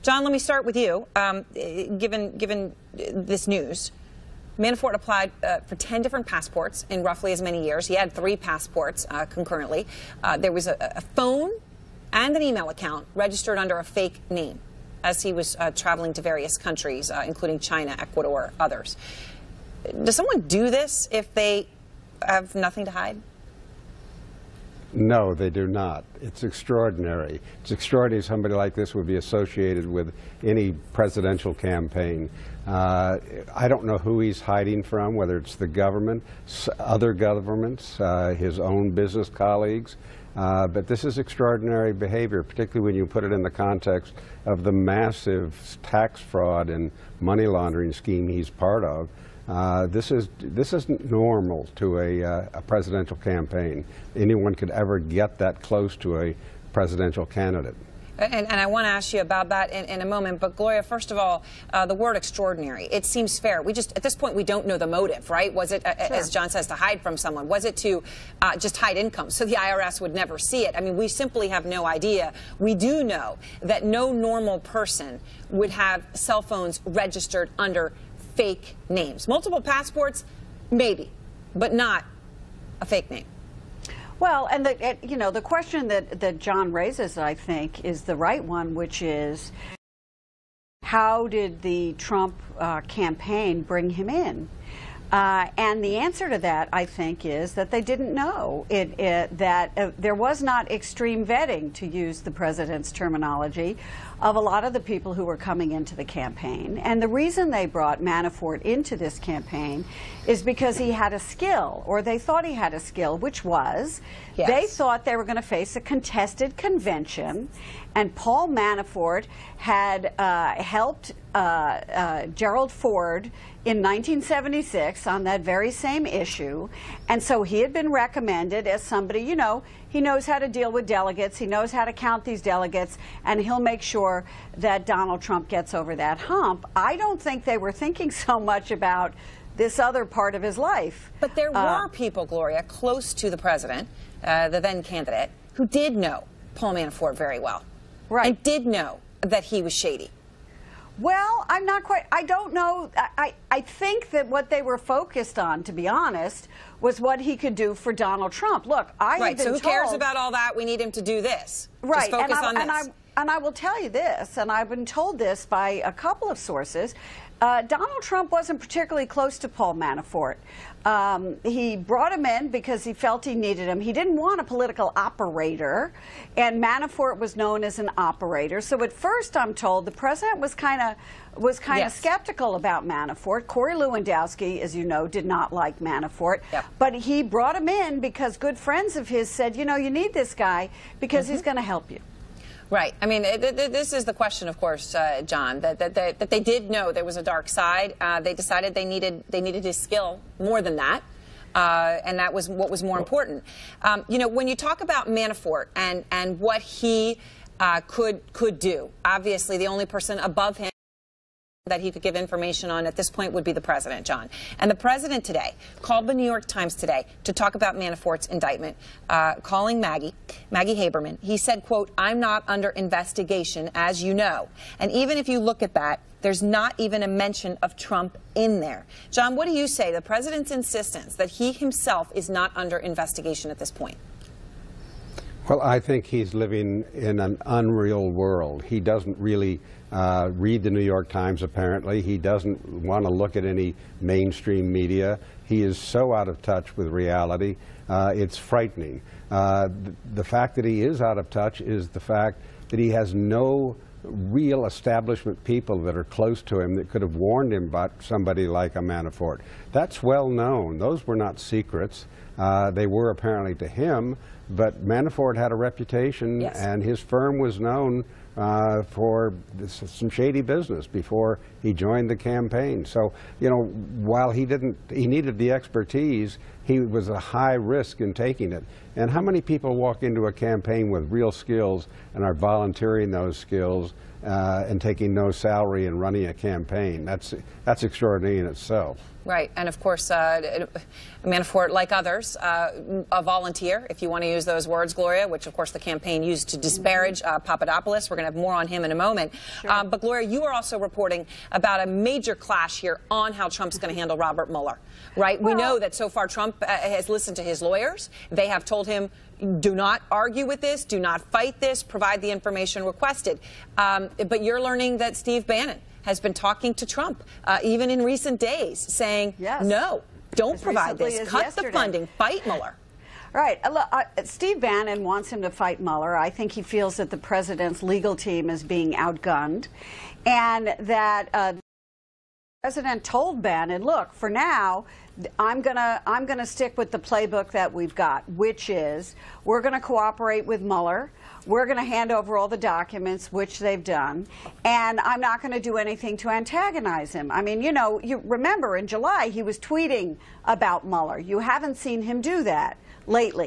John, let me start with you. Given this news, Manafort applied for 10 different passports in roughly as many years. He had 3 passports concurrently. There was a phone and an email account registered under a fake name as he was traveling to various countries, including China, Ecuador, others. Does someone do this if they have nothing to hide? No, they do not. It's extraordinary. It's extraordinary somebody like this would be associated with any presidential campaign. I don't know who he's hiding from, whether it's the government, other governments, his own business colleagues. But this is extraordinary behavior, particularly when you put it in the context of the massive tax fraud and money laundering scheme he's part of. This isn't normal to a presidential campaign. Anyone could ever get that close to a presidential candidate. And I want to ask you about that in a moment. But Gloria, first of all, the word extraordinary, it seems fair. At this point, we don't know the motive, right? Was it, as John says, to hide from someone? Was it to just hide income so the IRS would never see it? I mean, we simply have no idea. We do know that no normal person would have cell phones registered under fake names. Multiple passports, maybe, but not a fake name. Well, and the question that John raises, I think, is the right one, which is, how did the Trump campaign bring him in? And the answer to that, I think, is that they didn't know that there was not extreme vetting, to use the president's terminology, of a lot of the people who were coming into the campaign. And the reason they brought Manafort into this campaign is because he had a skill, or they thought he had a skill, which was, they thought they were going to face a contested convention, and Paul Manafort had helped Gerald Ford in 1976 on that very same issue, and so he had been recommended as somebody, you know, he knows how to deal with delegates, he knows how to count these delegates, and he'll make sure that Donald Trump gets over that hump. I don't think they were thinking so much about this other part of his life. But there were people, Gloria, close to the president, the then candidate, who did know Paul Manafort very well. Right. And did know that he was shady. Well, I'm not quite, I don't know. I think that what they were focused on, to be honest, was what he could do for Donald Trump. Look, I have been so who told, cares about all that? We need him to do this. Right. Just focus on this. And I will tell you this, and I've been told this by a couple of sources, Donald Trump wasn't particularly close to Paul Manafort. He brought him in because he felt he needed him. He didn't want a political operator, and Manafort was known as an operator. So at first, I'm told, the president was kind of skeptical about Manafort. Corey Lewandowski, as you know, did not like Manafort. Yep. But he brought him in because good friends of his said, you know, you need this guy because he's going to help you. Right. I mean, this is the question, of course, John, that they did know there was a dark side. They decided they needed his skill more than that, and that was what was more important. You know, when you talk about Manafort and what he could do, obviously the only person above him that he could give information on at this point would be the president, John. And the president today called the New York Times today to talk about Manafort's indictment, calling Maggie Haberman. He said, quote, "I'm not under investigation, as you know." And even if you look at that, there's not even a mention of Trump in there. John, what do you say to the president's insistence that he himself is not under investigation at this point? Well, I think he's living in an unreal world. He doesn't really read the New York Times, apparently. He doesn't want to look at any mainstream media. He is so out of touch with reality. It's frightening. The fact that he is out of touch is the fact that he has no real establishment people that are close to him that could have warned him about somebody like a Manafort. That's well known. Those were not secrets. They were apparently to him, but Manafort had a reputation, and his firm was known for some shady business before he joined the campaign. So, you know, while he needed the expertise, he was a high risk in taking it. And how many people walk into a campaign with real skills and are volunteering those skills and taking no salary and running a campaign? That's extraordinary in itself. Right, and of course, Manafort, like others, a volunteer, if you want to use those words, Gloria, which of course the campaign used to disparage Papadopoulos. We're going to have more on him in a moment. Sure. But Gloria, you are also reporting about a major clash here on how Trump's going to handle Robert Mueller, right? Well, we know that so far Trump has listened to his lawyers. They have told him, do not argue with this, do not fight this, provide the information requested. But you're learning that Steve Bannon has been talking to Trump, even in recent days, saying, yes, no, don't as provide this, cut yesterday. the funding, fight Mueller. Right. Steve Bannon wants him to fight Mueller. I think he feels that the president's legal team is being outgunned, and that the president told Bannon, look, for now, I'm gonna stick with the playbook that we've got, which is we're gonna cooperate with Mueller. We're going to hand over all the documents, which they've done, and I'm not going to do anything to antagonize him. I mean, you know, you remember in July he was tweeting about Mueller. You haven't seen him do that lately.